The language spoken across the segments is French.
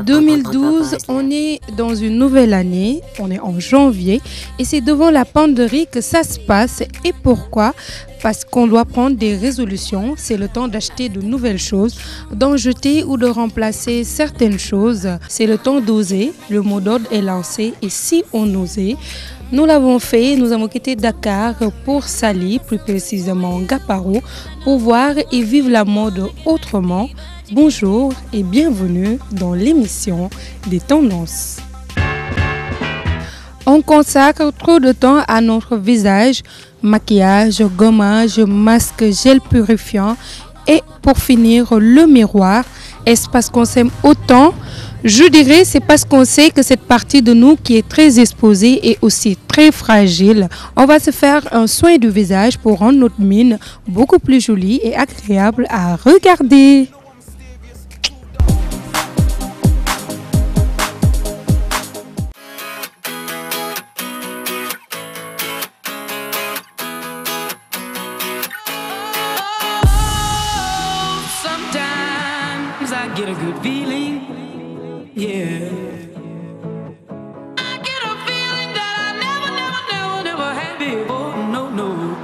2012, on est dans une nouvelle année, on est en janvier et c'est devant la penderie que ça se passe. Et pourquoi? Parce qu'on doit prendre des résolutions, c'est le temps d'acheter de nouvelles choses, d'en jeter ou de remplacer certaines choses. C'est le temps d'oser, le mot d'ordre est lancé et si on osait, nous l'avons fait, nous avons quitté Dakar pour Saly, plus précisément Gaparo, pour voir et vivre la mode autrement. Bonjour et bienvenue dans l'émission des tendances. On consacre trop de temps à notre visage, maquillage, gommage, masque, gel purifiant et pour finir le miroir. Est-ce parce qu'on s'aime autant? Je dirais c'est parce qu'on sait que cette partie de nous qui est très exposée est aussi très fragile. On va se faire un soin du visage pour rendre notre mine beaucoup plus jolie et agréable à regarder. Get a good feeling, yeah. I get a feeling that I never had before. No,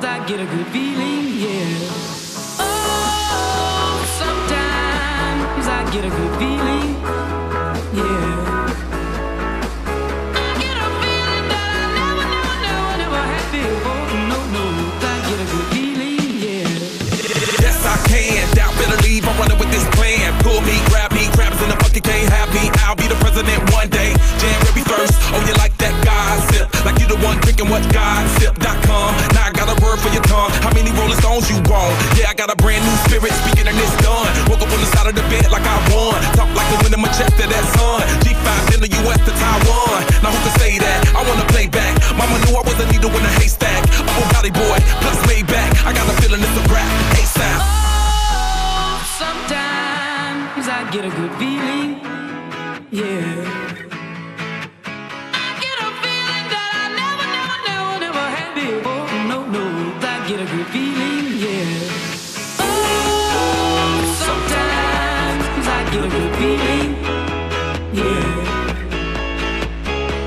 I get a good feeling, yeah. Oh, sometimes I get a good feeling, yeah. I get a feeling that I never had before. No, I get a good feeling, yeah. Yes, I can. Doubt, better leave. I'm running with this plan. Pull me, grab me, crabs in the bucket can't have me. I'll be the president one day. January 1st, oh you like that gossip? Like you the one drinking what gossip.com. Now I got a word for your tongue. How many Rolling Stones you want? Yeah, I got a brand new spirit speaking and it's done. Woke up on the side of the bed like I won. Talk like the wind in my chest to that sun. G5 in the US to Taiwan. Now who can say that? I wanna play back. Mama knew I was a needle in a haystack. Upper body boy, plus way back. I got a feeling it's a rap. ASAP. I get a good feeling, yeah. I get a feeling that I never had before. No, I get a good feeling, yeah. Oh, sometimes I get a good feeling, yeah.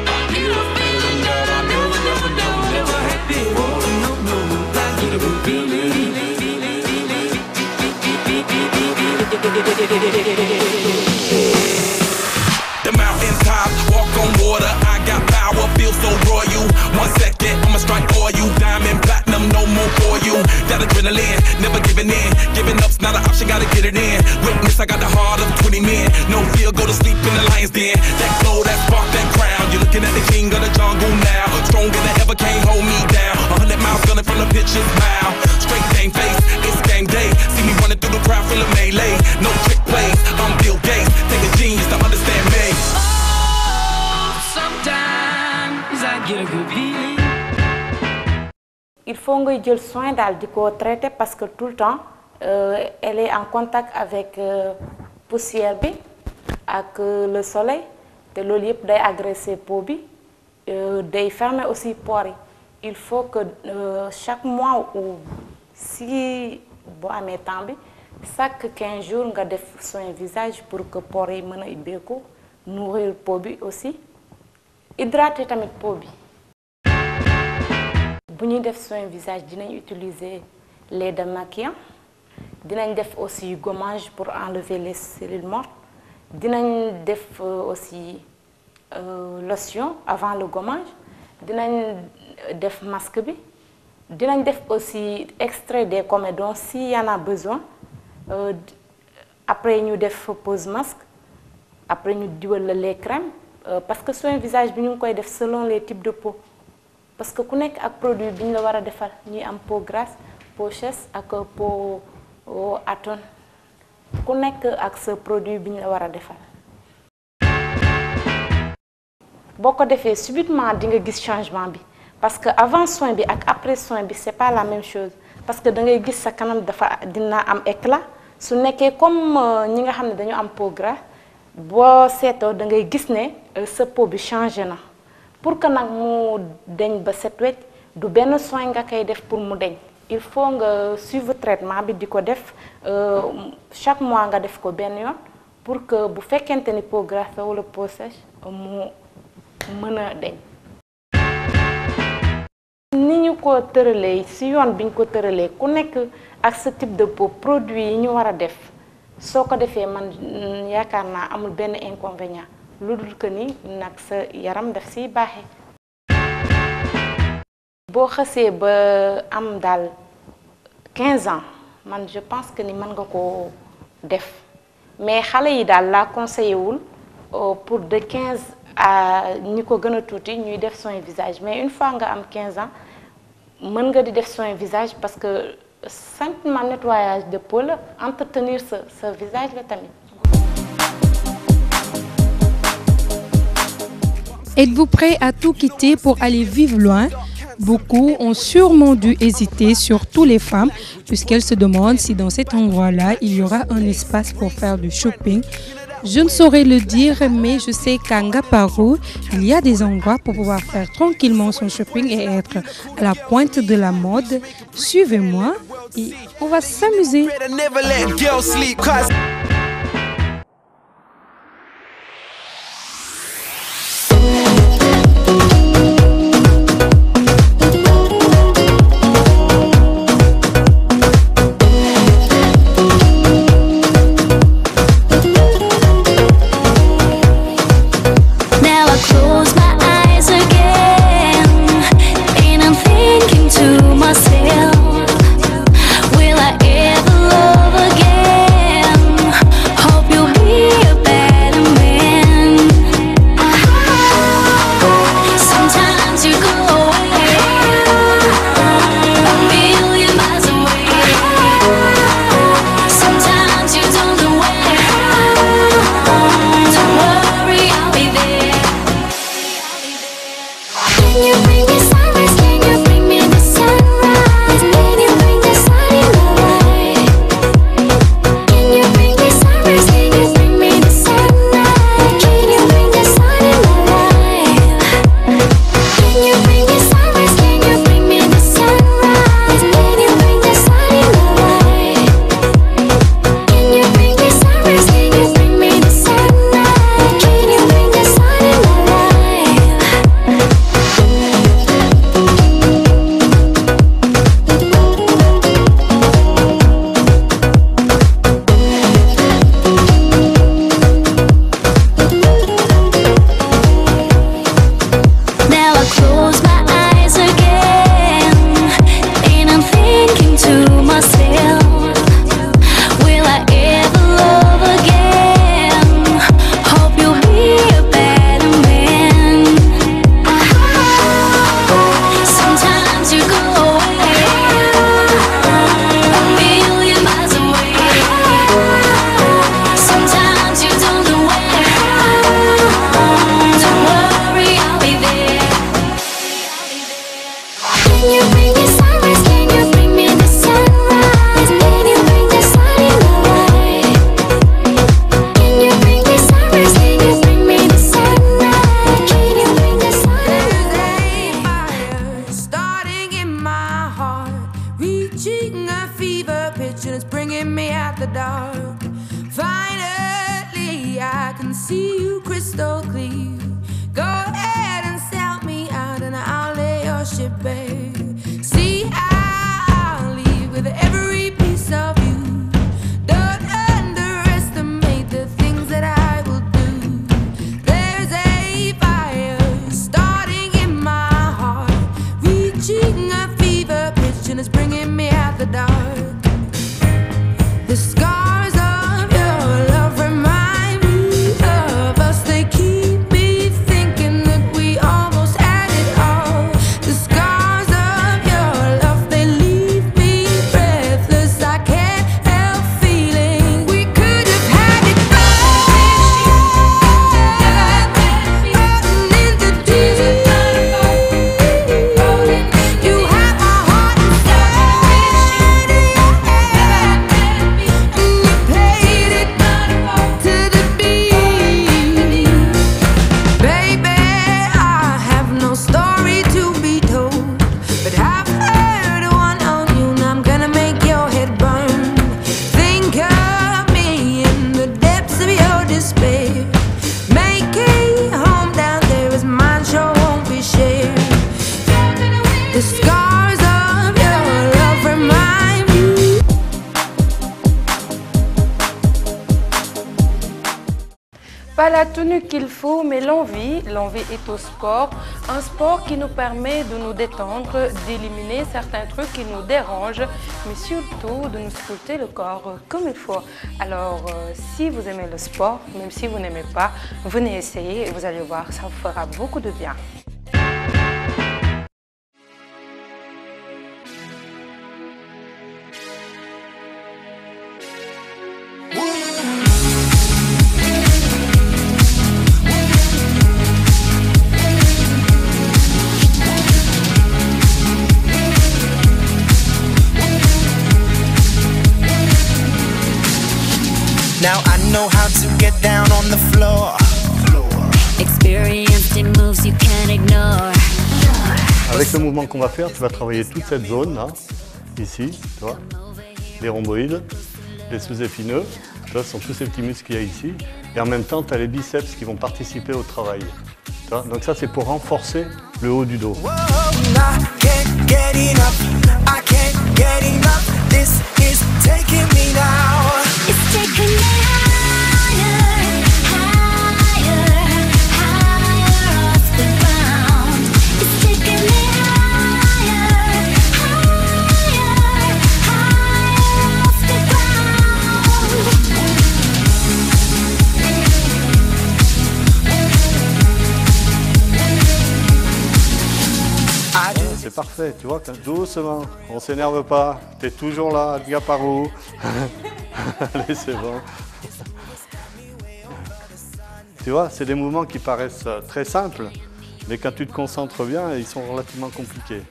I get a feeling that I never had before. No, I get a good feeling. The mountain top, walk on water. I got power, feel so royal. 1 second, I'ma strike for you. Diamond, platinum, no more for you. That adrenaline, never giving in. Giving up's not an option, gotta get it in. Witness, I got the heart of 20 men. No fear, go to sleep in the lion's den. That glow, that spark, that crown. You're looking at the king of the jungle now. Stronger than ever, can't hold me down. 100 miles gunning from the pitcher's mouth. Straight game face, it's game day. See me running through the crowd, full of melee. No trick plays, I'm Bill Gates. Take a genius to understand me. Oh, sometimes I get a good feeling. Il faut nga jël soin daal di ko traiter parce que tout le temps elle est en contact avec poussière bi ak le soleil te loolu yëpp day agresser peau bi day fermer aussi pores yi. Il faut que chaque mois ou si boo amee temps bi chaque 15 jours nga def soin visage pour que pores yi mën a ubbeeku nourrir peau bi aussi hydrater tamit peau bi. Bu ñuy def soin visage dinañ utiliser lait démaquillant dinañ def aussi gommage pour enlever les cellules mortes dinañ def aussi lotion avant le gommage dinañ def masque bi dinañ def aussi extrait des comédons s'il y en a besoin après ñu def pose masque après ñu diwal les crèmes parce que soin visage bi ñu ngi koy def selon les types de peau parce que ku nekk ak produit bi ñu la war a defal ñuy am peau grasse peau chausse ak peau atone ku nekk ak sa produit bi ñu la war a defal. boo ko defee subitement di nga gis changement bi parce que avant soin bi ak après soin bi c'est pas la même chose parce que da ngay gis sa kanam dafa dina am éclat su nekkee comme ñi nga xam ne dañu am peau grasse boo seetoo da ngay gis ne sa peau bi changé na. Pour que nag mu deñ ba set wecc du benn soin nga koy def pour mu deñ il faut nga suivre traitement bi di ko def chaque mois nga def ko benn yoon pour que bu fekkente ni peau grasse wala peau sèche mu mën a deñ ni ñu ko tëralee si yoon bi ñu ko tëralee ku nekk ak sa type de peau produit yi ñu war a def soo ko defee man yaakaar naa amul benn inconvénient lu dul que ni nag sa yaram daf siy baaxee boo xasee ba am daal 15 ans man je pense que ni mën nga koo def mais xale yi daal laa conseillé wul pour de 15 à ñi ko gën a tuuti ñuy def soin visage mais une fois nga am 15 ans mën nga di def soin visage parce que simplement nettoyage de peau la entretenir sa visage la tamit. Êtes-vous prêt à tout quitter pour aller vivre loin? Beaucoup ont sûrement dû hésiter, surtout les femmes, puisqu'elles se demandent si dans cet endroit-là, il y aura un espace pour faire du shopping. Je ne saurais le dire, mais je sais qu'à Ngaparou, il y a des endroits pour pouvoir faire tranquillement son shopping et être à la pointe de la mode. Suivez-moi et on va s'amuser. scars of your love remind me. Pas la tenue qu'il faut, mais l'envie. L'envie est au sport. Un sport qui nous permet de nous détendre, d'éliminer certains trucs qui nous dérangent, mais surtout de nous sculpter le corps comme il faut. Alors, si vous aimez le sport, même si vous n'aimez pas, venez essayer et vous allez voir, ça vous fera beaucoup de bien. Now I know how to get down on the floor. Experienced in moves you can't ignore. Avec le mouvement qu'on va faire, tu vas travailler toute cette zone là, ici, tu vois, les rhomboïdes, les sous-épineux, tu vois, ce sont tous ces petits muscles qu'il y a ici. Et en même temps, tu as les biceps qui vont participer au travail. Tu vois. Donc ça, c'est pour renforcer le haut du dos. Whoa, I can't get enough. I can't get enough. This is taking me now. It's taking me higher, higher, higher off the ground. It's taking me higher, higher, higher off the ground. C'est parfait, tu vois, doucement, on s'énerve pas, tu es toujours là, Diaparou. Allez, c'est bon. Tu vois, c'est des mouvements qui paraissent très simples, mais quand tu te concentres bien, ils sont relativement compliqués.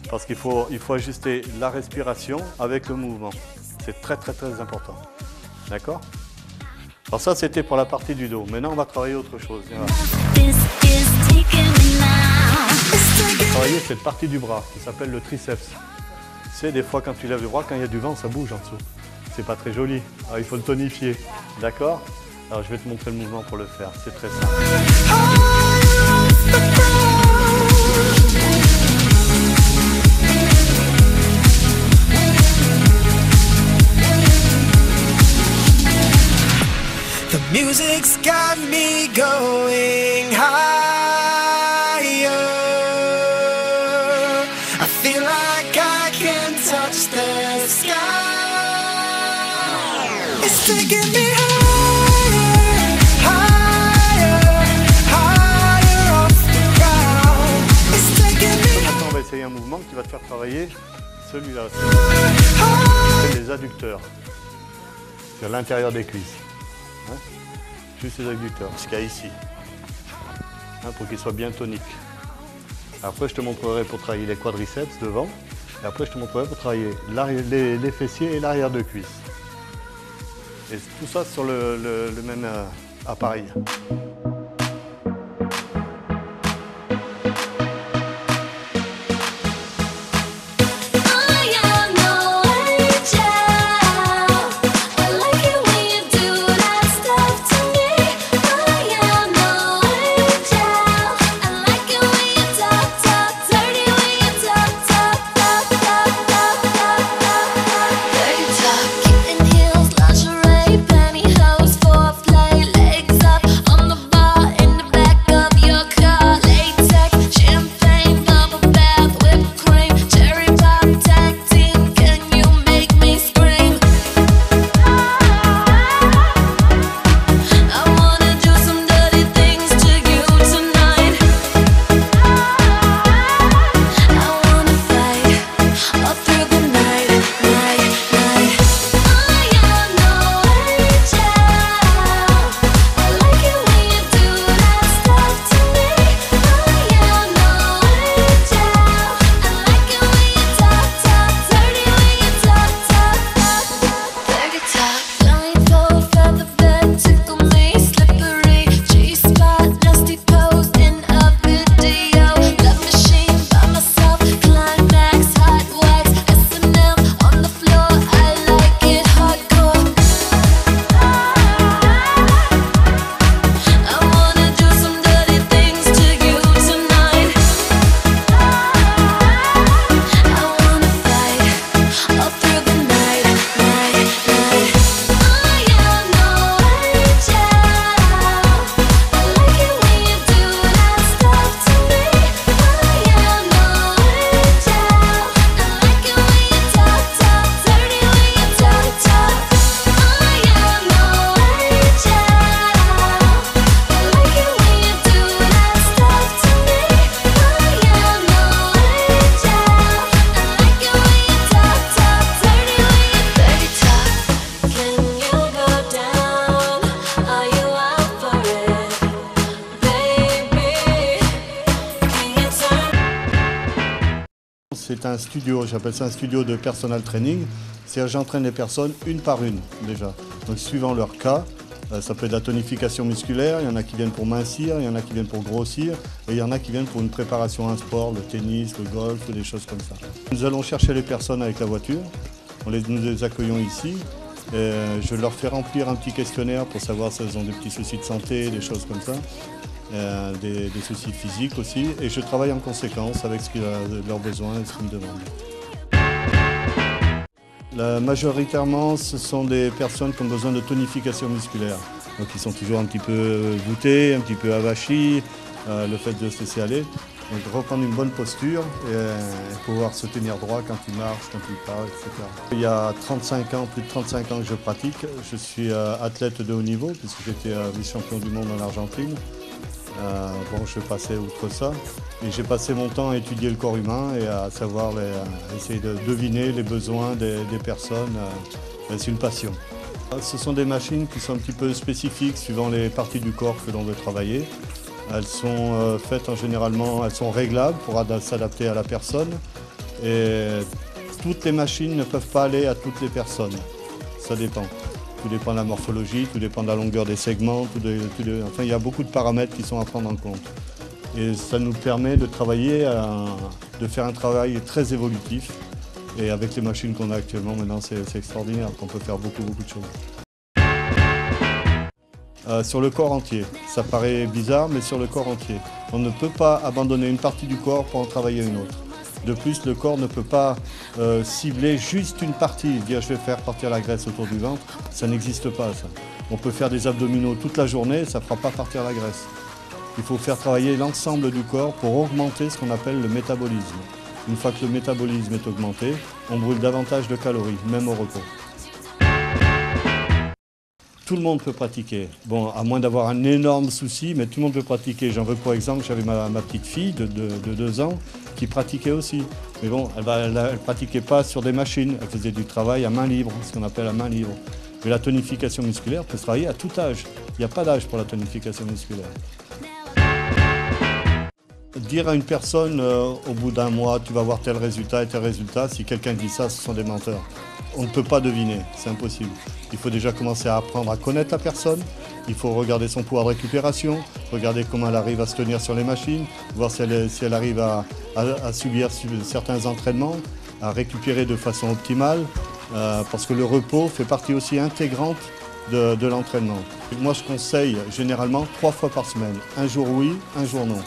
Parce qu'il faut ajuster la respiration avec le mouvement. C'est très important. D'accord? Alors ça, c'était pour la partie du dos. Maintenant, on va travailler autre chose. This is taking me now. On va travailler cette partie du bras qui s'appelle le triceps. Tu sais, des fois, quand tu lèves le bras, quand il y a du vent, ça bouge en dessous. C'est pas très joli. Alors, il faut le tonifier. D'accord? Alors, je vais te montrer le mouvement pour le faire. C'est très simple. The music's got me going higher. I feel like I can touch the sky. It's taking me higher, higher, higher off the ground. It's taking me Maintenant, on va essayer un mouvement qui va te faire travailler celui-là. higher. C'est les adducteurs. Sur l'intérieur des cuisses. Hein? Juste les adducteurs, ce qu'il y a ici. Hein, pour qu'ils soient bien toniques. Après, je te montrerai pour travailler les quadriceps devant. Et après, je te montrerai pour travailler les fessiers et l'arrière de cuisse. Et tout ça sur le même appareil. I am no angel. I like it when you do that stuff to me. I am no angel. I like it when you talk dirty, when you talk dirty talk. Kitten heels, lingerie, pantyhose, foreplay, legs up on the c'est un studio, j'appelle ça un studio de personal training. C'est-à-dire j'entraîne les personnes une par une déjà. Donc suivant leur cas, ça peut être de la tonification musculaire, il y en a qui viennent pour mincir, il y en a qui viennent pour grossir, et il y en a qui viennent pour une préparation à un sport, le tennis, le golf, des choses comme ça. Nous allons chercher les personnes avec la voiture, nous les accueillons ici, et je leur fais remplir un petit questionnaire pour savoir si elles ont des petits soucis de santé, des choses comme ça, des soucis physiques aussi, et je travaille en conséquence avec leurs besoins et ce qu'ils me demandent. Majoritairement, ce sont des personnes qui ont besoin de tonification musculaire. Donc ils sont toujours un petit peu voûtés, un petit peu avachis, le fait de se laisser aller. Donc reprendre une bonne posture et pouvoir se tenir droit quand il marche, quand il parle, etc. Il y a 35 ans, plus de 35 ans que je pratique. Je suis athlète de haut niveau puisque j'étais vice-champion du monde en Argentine. Bon, je passais outre ça. Et j'ai passé mon temps à étudier le corps humain et à savoir essayer de deviner les besoins des personnes. C'est une passion. Ce sont des machines qui sont un petit peu spécifiques suivant les parties du corps que l'on veut travailler. Elles sont faites généralement, elles sont réglables pour s'adapter à la personne. Et toutes les machines ne peuvent pas aller à toutes les personnes. Ça dépend. Tout dépend de la morphologie, tout dépend de la longueur des segments, enfin il y a beaucoup de paramètres qui sont à prendre en compte. Et ça nous permet de travailler, de faire un travail très évolutif. Et avec les machines qu'on a actuellement, maintenant c'est extraordinaire, qu'on peut faire beaucoup de choses. Sur le corps entier, ça paraît bizarre, mais sur le corps entier. On ne peut pas abandonner une partie du corps pour en travailler une autre. De plus, le corps ne peut pas cibler juste une partie, dire je vais faire partir la graisse autour du ventre, ça n'existe pas ça. On peut faire des abdominaux toute la journée, ça ne fera pas partir la graisse. Il faut faire travailler l'ensemble du corps pour augmenter ce qu'on appelle le métabolisme. Une fois que le métabolisme est augmenté, on brûle davantage de calories, même au repos. Tout le monde peut pratiquer. Bon, à moins d'avoir un énorme souci, mais tout le monde peut pratiquer. J'en veux pour exemple, j'avais ma petite fille de 2 ans qui pratiquait aussi. Mais bon, elle ne pratiquait pas sur des machines, elle faisait du travail à main libre, ce qu'on appelle à main libre. Mais la tonification musculaire peut se travailler à tout âge. Il n'y a pas d'âge pour la tonification musculaire. Dire à une personne, au bout d'un mois, tu vas voir tel résultat et tel résultat, si quelqu'un dit ça, ce sont des menteurs. On ne peut pas deviner, c'est impossible. Il faut déjà commencer à apprendre à connaître la personne, il faut regarder son pouvoir de récupération, regarder comment elle arrive à se tenir sur les machines, voir si elle arrive à subir certains entraînements, à récupérer de façon optimale, parce que le repos fait partie aussi intégrante de l'entraînement. Moi je conseille généralement 3 fois par semaine, un jour oui, un jour non.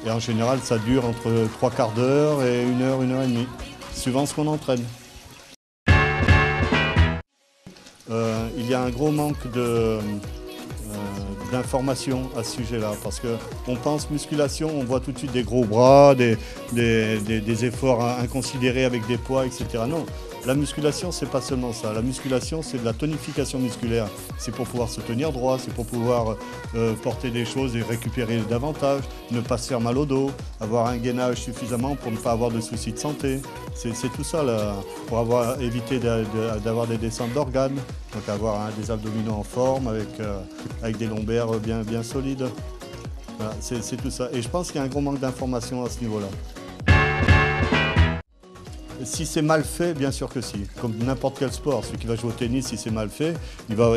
Et en général ça dure entre 3/4 d'heure et 1 heure, 1 heure et demie, suivant ce qu'on entraîne. Il y a un gros manque d'informations à ce sujet-là, parce qu'on pense musculation, on voit tout de suite des gros bras, des efforts inconsidérés avec des poids, etc. Non, la musculation, c'est pas seulement ça. La musculation, c'est de la tonification musculaire. C'est pour pouvoir se tenir droit, c'est pour pouvoir porter des choses et récupérer davantage, ne pas se faire mal au dos, avoir un gainage suffisamment pour ne pas avoir de soucis de santé. C'est tout ça, là, pour éviter d'avoir des descentes d'organes, donc avoir des abdominaux en forme avec des lombaires bien solides. Voilà, c'est tout ça. Et je pense qu'il y a un gros manque d'informations à ce niveau-là. Si c'est mal fait, bien sûr que si. Comme n'importe quel sport, celui qui va jouer au tennis, si c'est mal fait,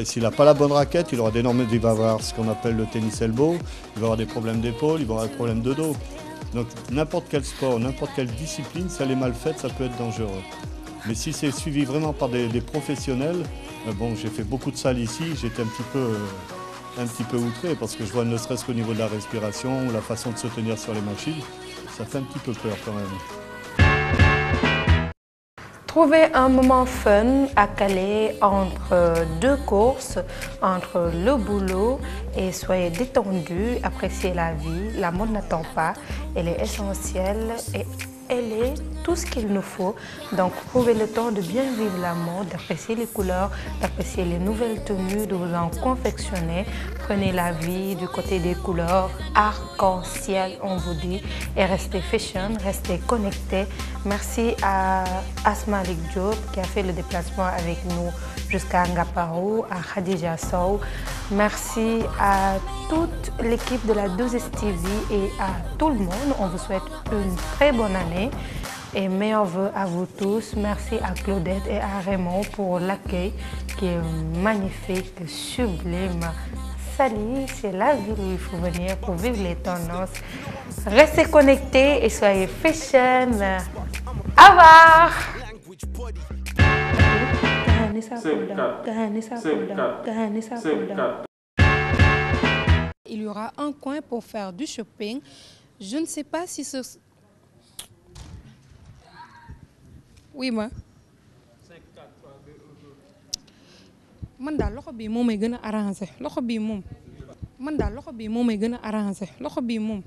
s'il n'a pas la bonne raquette, il va avoir ce qu'on appelle le tennis elbow, il va avoir des problèmes d'épaule, il va avoir des problèmes de dos. Donc n'importe quel sport, n'importe quelle discipline, si elle est mal faite, ça peut être dangereux. Mais si c'est suivi vraiment par des professionnels, bon, j'ai fait beaucoup de salles ici, j'étais un petit peu outré parce que je vois ne serait-ce qu'au niveau de la respiration, la façon de se tenir sur les machines, ça fait un petit peu peur quand même. Trouvez un moment fun à caler entre 2 courses, entre le boulot, et soyez détendus, appréciez la vie. La mode n'attend pas, elle est essentielle et elle est tout ce qu'il nous faut. Donc trouvez le temps de bien vivre la mode, d'apprécier les couleurs, d'apprécier les nouvelles tenues, de vous en confectionner. Prenez la vie du côté des couleurs, arc-en-ciel on vous dit, et restez fashion, restez connectés. Merci à Asma Lik Diop qui a fait le déplacement avec nous jusqu'à Ngaparou, à Khadija Sow. Merci à toute l'équipe de la 2STV et à tout le monde. On vous souhaite une très bonne année. Et meilleurs vœux à vous tous. Merci à Claudette et à Raymond pour l'accueil qui est magnifique, sublime. Salut, c'est la ville où il faut venir pour vivre les tendances. Restez connectés et soyez fashion. Au revoir. Il y aura un coin pour faire du shopping. Je ne sais pas si ce... Oui, ma. Man daal loxo bii moo may gën a arrangé loxo bii moom man daal loxo bii moo may gën a arrangé loxo bii moom